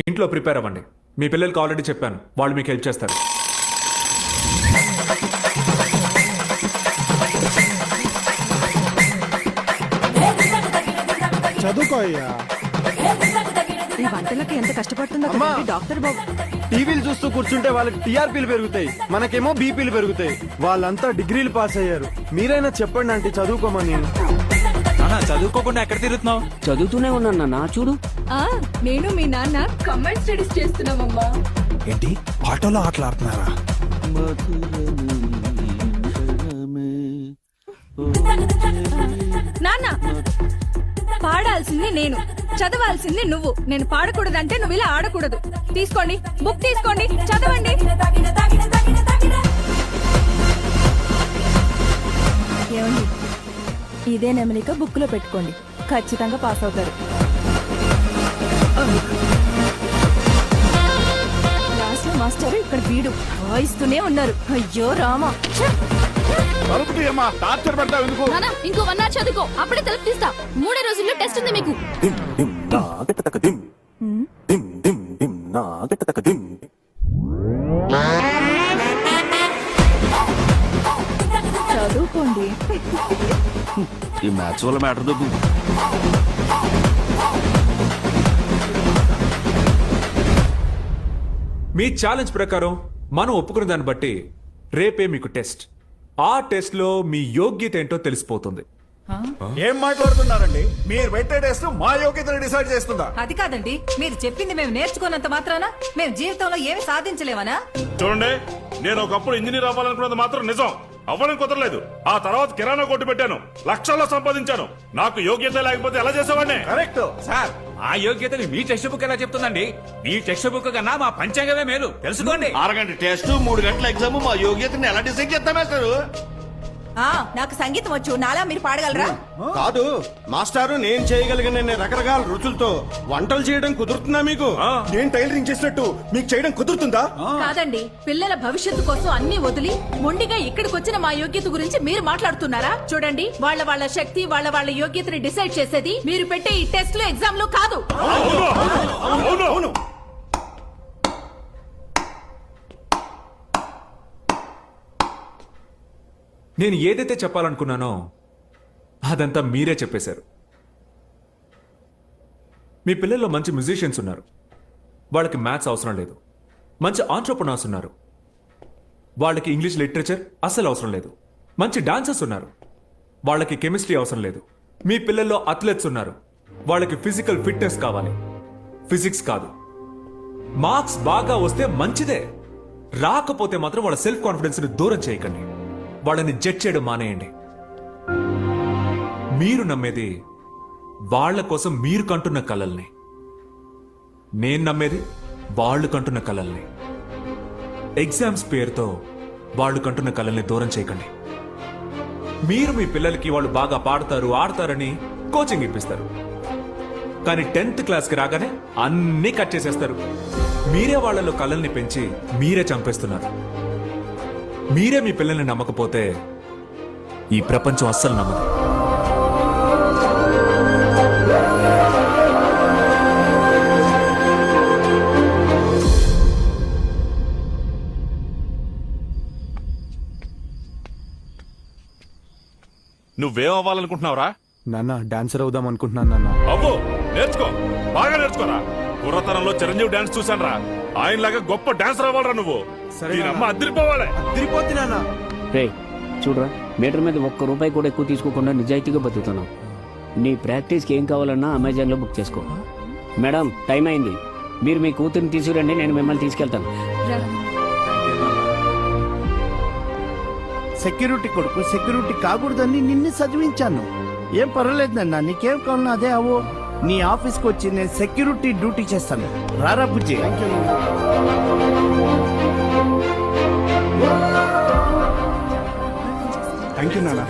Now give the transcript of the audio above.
ఇంట్లో ప్రిపేర్ అవ్వండి. మీ పిల్లలకి ఆల్రెడీ చెప్పాను, వాళ్ళు మీకు హెల్ప్ చేస్తారు. చదువుకో అయ్యా. ఈ వంటలకి ఎంత కష్టపడుతుందో అమ్మా. కదండి డాక్టర్ బాబు. టీవీలు చూస్తూ కూర్చుంటే వాళ్ళకి టీఆర్పీలు పెరుగుతాయి, మనకేమో బీపీలు పెరుగుతాయి. వాళ్ళంతా డిగ్రీలు పాస్ అయ్యారు, మీరైనా చెప్పండి ఆంటీ చదువుకోమని. చదువుకోకుండా ఎక్కడ తిరుగుతున్నావు? చదువుతూనే ఉన్నాను నాన్న, చూడు. నేను మీ నాన్న కంబైన్ స్టడీస్ చేస్తున్నామమ్మా. ఏంటి ఆటోలో ఆటలాడుతున్నారా? నాన్న పాడాల్సింది నేను, చదవాల్సింది నువ్వు. నేను పాడకూడదంటే నువ్వు ఇలా ఆడకూడదు. తీసుకోండి, బుక్ తీసుకోండి, చదవండి. ఏమండి, ఇదే నెమలిక బుక్ లో పెట్టుకోండి, ఖచ్చితంగా పాస్ అవుతారు. క్లాస్ లో మాస్టర్ ఇక్కడ వీడు వాయిస్తూనే ఉన్నారు. అయ్యో రామా. టార్చర్ పెడతావు ఎందుకు? నానా ఇంకో 1 hour చదువుకో, అప్పుడే తలుపు తీస్తా. 3 రోజుల్లో టెస్ట్ ఉంది మీకు. చదువుకోండి. ఈ మ్యాథ్స్ వల్ల మ్యాటర్ దొబ్బు. మీ ఛాలెంజ్ ప్రకారం మనం ఒప్పుకున్న దాన్ని బట్టి రేపే మీకు టెస్ట్. ఆ టెస్ట్ లో మీ యోగ్యత ఏంటో తెలిసిపోతుంది. ఏం మాట్లాడుతున్నారండి? మీరు పెట్టే టెస్ట్ మా యోగ్యతను డిసైడ్ చేస్తుందా? అది కాదండి, మీరు చెప్పింది మేము నేర్చుకున్నంత మాత్రాన మేము జీవితంలో ఏమి సాధించలేమనా? చూడండి, నేను ఒకప్పుడు ఇంజనీర్ అవ్వాలనుకున్నది మాత్రం నిజం, అవ్వడం కుదరలేదు. ఆ తర్వాత కిరాణా కొట్టు పెట్టాను, లక్షల్లో సంపాదించాను. నాకు యోగ్యత లేకపోతే ఎలా చేసేవాడిని? కరెక్ట్ సార్, ఆ యోగ్యతని మీ టెక్స్ట్ బుక్ ఎలా చెప్తుందండి? మీ టెక్స్ట్ బుక్ కన్నా మా పంచాంగమే మేలు, తెలుసుకోండి. 6 గంటల టెస్ట్ 3 గంటల ఎగ్జామ్ మా యోగ్యతని ఎలా డిసైడ్ చేస్తాం సార్? నాకు సంగీతం వచ్చు, నాలా మీరు పాడగలరా? కాదు మాస్టారు, నేను చేయగలిగిన రకరకాల రుచులతో వంటలు చేయడం కుదురుతుందా మీకు? నేను టైలరింగ్ చేసినట్టు మీకు చేయడం కుదురుతుందా? కాదండి, పిల్లల భవిష్యత్తు కోసం అన్ని వదిలి మొండిగా ఇక్కడికి వచ్చిన మా యోగ్యత గురించి మీరు మాట్లాడుతున్నారా? చూడండి, వాళ్ళ శక్తి, వాళ్ళ యోగ్యతని డిసైడ్ చేసేది మీరు పెట్టే ఈ టెస్ట్ లో ఎగ్జామ్ లో కాదు. అవును. నేను ఏదైతే చెప్పాలనుకున్నానో అదంతా మీరే చెప్పేశారు. మీ పిల్లల్లో మంచి మ్యూజిషియన్స్ ఉన్నారు, వాళ్ళకి మ్యాథ్స్ అవసరం లేదు. మంచి ఆంట్రప్రనర్స్ ఉన్నారు, వాళ్ళకి ఇంగ్లీష్ లిటరేచర్ అస్సలు అవసరం లేదు. మంచి డాన్సర్స్ ఉన్నారు, వాళ్ళకి కెమిస్ట్రీ అవసరం లేదు. మీ పిల్లల్లో అథ్లెట్స్ ఉన్నారు, వాళ్ళకి ఫిజికల్ ఫిట్నెస్ కావాలి, ఫిజిక్స్ కాదు. మార్క్స్ బాగా వస్తే మంచిదే, రాకపోతే మాత్రం వాళ్ళ సెల్ఫ్ కాన్ఫిడెన్స్ ని దూరం చేయకండి, వాళ్ళని జడ్జ్ చేయడం మానేయండి. మీరు నమ్మేది వాళ్ళ కోసం మీరు కంటున్న కలల్ని, నేను నమ్మేది వాళ్ళు కంటున్న కలల్ని. ఎగ్జామ్స్ పేరుతో వాళ్ళు కంటున్న కలల్ని దూరం చేయకండి. మీరు మీ పిల్లలకి వాళ్ళు బాగా పాడతారు, ఆడతారని కోచింగ్ ఇప్పిస్తారు, కానీ 10th క్లాస్కి రాగానే అన్నీ కట్ చేసేస్తారు. మీరే వాళ్ళలో కలల్ని పెంచి మీరే చంపేస్తున్నారు. మీరే మీ పిల్లల్ని నమ్మకపోతే ఈ ప్రపంచం అస్సలు నమ్మదు. నువ్వేం అవ్వాలనుకుంటున్నావురా? నాన్న డాన్సర్ అవుదాం అనుకుంటున్నాను నాన్న. అవ్వు, నేర్చుకో, బాగా నేర్చుకోరా. కుర్రతనంలో చిరంజీవి డాన్స్ చూశానురా, ఆయనలాగా గొప్ప డాన్సర్ అవ్వాలరా నువ్వు. దీనమ్మ అద్దరిపోవాలి. తిరిగిపోద్ది నాన్న. రే చూడరా, మీటర్ మీద 1 రూపాయి కూడా ఎక్కువ తీసుకోకుండా నిజాయితీగా బతుకుతున్నావు. నీ ప్రాక్టీస్కి ఏం కావాలన్నా అమెజాన్లో బుక్ చేసుకో. మేడం, టైం అయింది, మీరు మీ కూతురిని తీసుకురండి, నేను మిమ్మల్ని తీసుకెళ్తాను. సెక్యూరిటీ కొడుకు సెక్యూరిటీ కాకూడదని నిన్ను చదివించాను. ఏం పర్వాలేదు నాన్న, నీకేం కావాలన్నా అదే అవ్వు. నీ ఆఫీస్కి వచ్చి నేను సెక్యూరిటీ డ్యూటీ చేస్తాను. రారా బుజ్జి. థ్యాంక్ యూ నాన్న.